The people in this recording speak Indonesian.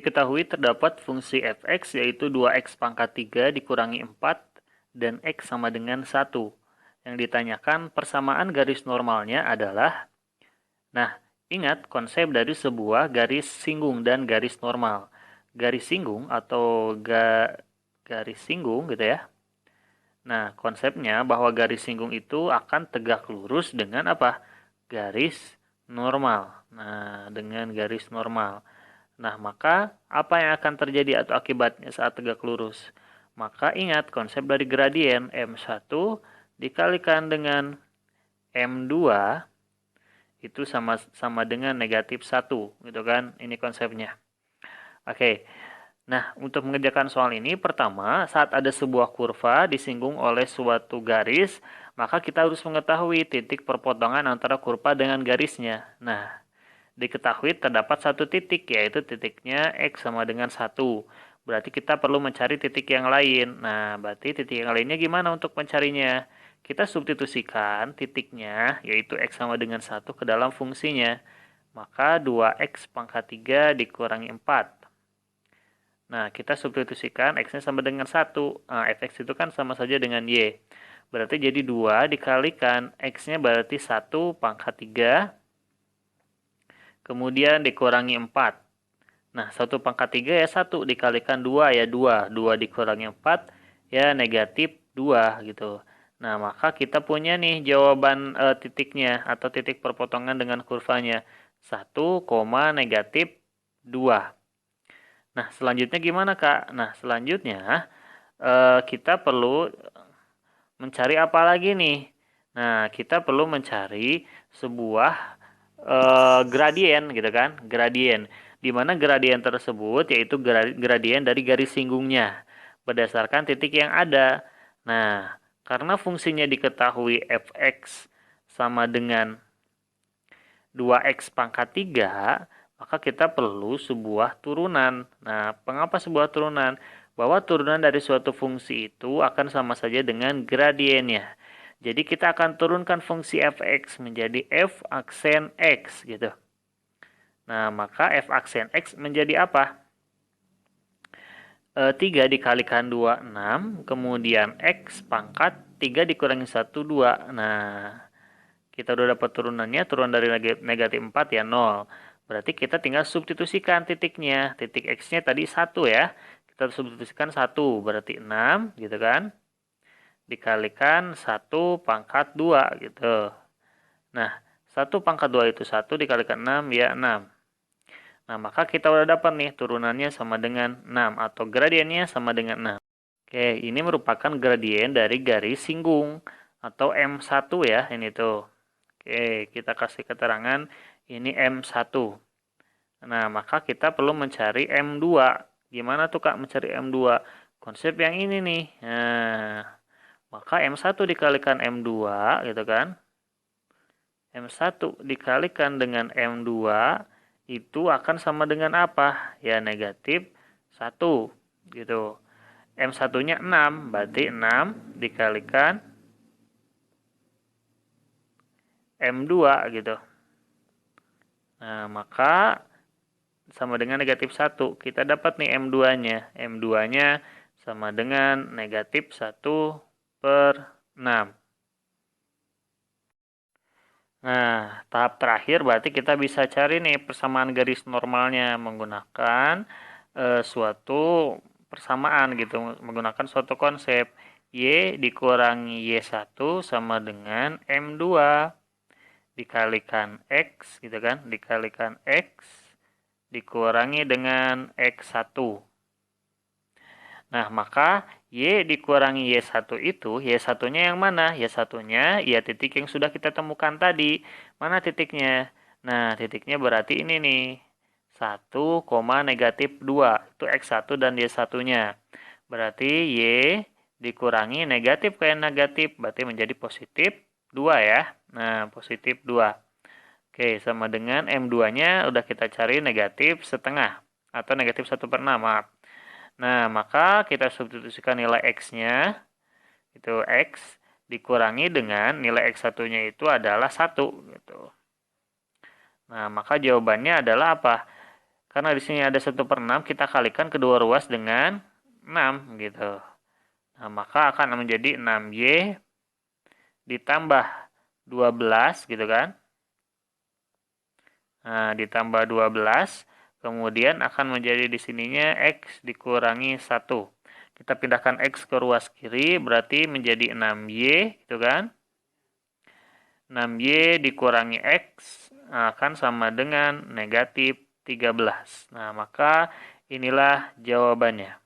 Diketahui terdapat fungsi fx yaitu 2x pangkat 3 dikurangi 4 dan x sama dengan 1. Yang ditanyakan persamaan garis normalnya adalah, nah, ingat konsep dari sebuah garis singgung dan garis normal. Garis singgung atau garis singgung gitu ya. Nah, konsepnya bahwa garis singgung itu akan tegak lurus dengan apa? Garis normal. Nah, dengan garis normal. Nah, maka apa yang akan terjadi atau akibatnya saat tegak lurus? Maka ingat konsep dari gradien M1 dikalikan dengan M2 itu sama dengan negatif 1 gitu kan. Ini konsepnya. Oke. Nah, untuk mengerjakan soal ini, pertama, saat ada sebuah kurva disinggung oleh suatu garis, maka kita harus mengetahui titik perpotongan antara kurva dengan garisnya. Nah, diketahui terdapat satu titik, yaitu titiknya X sama dengan 1. Berarti kita perlu mencari titik yang lain. Nah, berarti titik yang lainnya gimana untuk mencarinya? Kita substitusikan titiknya, yaitu X sama dengan 1 ke dalam fungsinya. Maka 2X pangkat 3 dikurangi 4. Nah, kita substitusikan X-nya sama dengan 1. Nah, Fx itu kan sama saja dengan Y. Berarti jadi 2 dikalikan X-nya berarti 1 pangkat 3. Kemudian dikurangi 4. Nah, 1 pangkat 3 ya 1. Dikalikan 2 ya 2. 2 dikurangi 4 ya negatif 2 gitu. Nah, maka kita punya nih jawaban titiknya atau titik perpotongan dengan kurvanya. 1, negatif 2. Nah, selanjutnya gimana, Kak? Nah, selanjutnya kita perlu mencari apa lagi nih? Nah, kita perlu mencari sebuah gradien gitu kan? Gradien. Di mana gradien tersebut yaitu gradien dari garis singgungnya berdasarkan titik yang ada. Nah, karena fungsinya diketahui fx sama dengan 2x pangkat 3, maka kita perlu sebuah turunan. Nah, mengapa sebuah turunan? Bahwa turunan dari suatu fungsi itu akan sama saja dengan gradiennya. Jadi kita akan turunkan fungsi fx menjadi f aksen x gitu. Nah, maka f aksen x menjadi apa? 3 dikalikan 2, 6. Kemudian x pangkat 3 dikurangi 1, 2. Nah, kita udah dapat turunannya, turunan dari negatif 4 ya 0. Berarti kita tinggal substitusikan titiknya. Titik X-nya tadi 1 ya. Kita substitusikan 1, berarti 6 gitu kan. Dikalikan 1 pangkat 2 gitu. Nah, 1 pangkat 2 itu 1 dikalikan 6 ya 6. Nah, maka kita udah dapat nih turunannya sama dengan 6 atau gradiennya sama dengan 6. Oke, ini merupakan gradien dari garis singgung atau M1 ya, ini tuh. Oke, kita kasih keterangan ini M1. Nah, maka kita perlu mencari M2. Gimana tuh Kak mencari M2? Konsep yang ini nih. Nah, maka M1 dikalikan M2 gitu kan. M1 dikalikan dengan M2 itu akan sama dengan apa? Ya negatif 1 gitu. M1-nya 6, berarti 6 dikalikan M2 gitu. Nah, maka sama dengan negatif 1. Kita dapat nih M2-nya. M2-nya sama dengan negatif 1/6. Nah, tahap terakhir berarti kita bisa cari nih persamaan garis normalnya menggunakan suatu persamaan gitu. Menggunakan suatu konsep. Y dikurangi Y1 sama dengan M2 dikalikan X gitu kan. Dikalikan X dikurangi dengan X1. Nah, maka Y dikurangi Y1 itu, Y1-nya yang mana? Y1-nya ya titik yang sudah kita temukan tadi. Mana titiknya? Nah, titiknya berarti ini nih. 1, negatif 2. Itu X1 dan Y1-nya. Berarti Y dikurangi negatif kayak negatif. Berarti menjadi positif 2 ya. Nah, positif 2. Oke, sama dengan M2-nya udah kita cari negatif setengah. Atau negatif 1/6, maaf. Nah, maka kita substitusikan nilai X-nya. Itu X dikurangi dengan nilai X1-nya itu adalah 1. Gitu. Nah, maka jawabannya adalah apa? Karena di sini ada 1/6, kita kalikan kedua ruas dengan 6 gitu. Nah, maka akan menjadi 6Y ditambah 12 gitu kan. Nah, ditambah 12, kemudian akan menjadi di sininya X dikurangi 1. Kita pindahkan X ke ruas kiri, berarti menjadi 6Y gitu kan. 6Y dikurangi X akan sama dengan negatif 13. Nah, maka inilah jawabannya.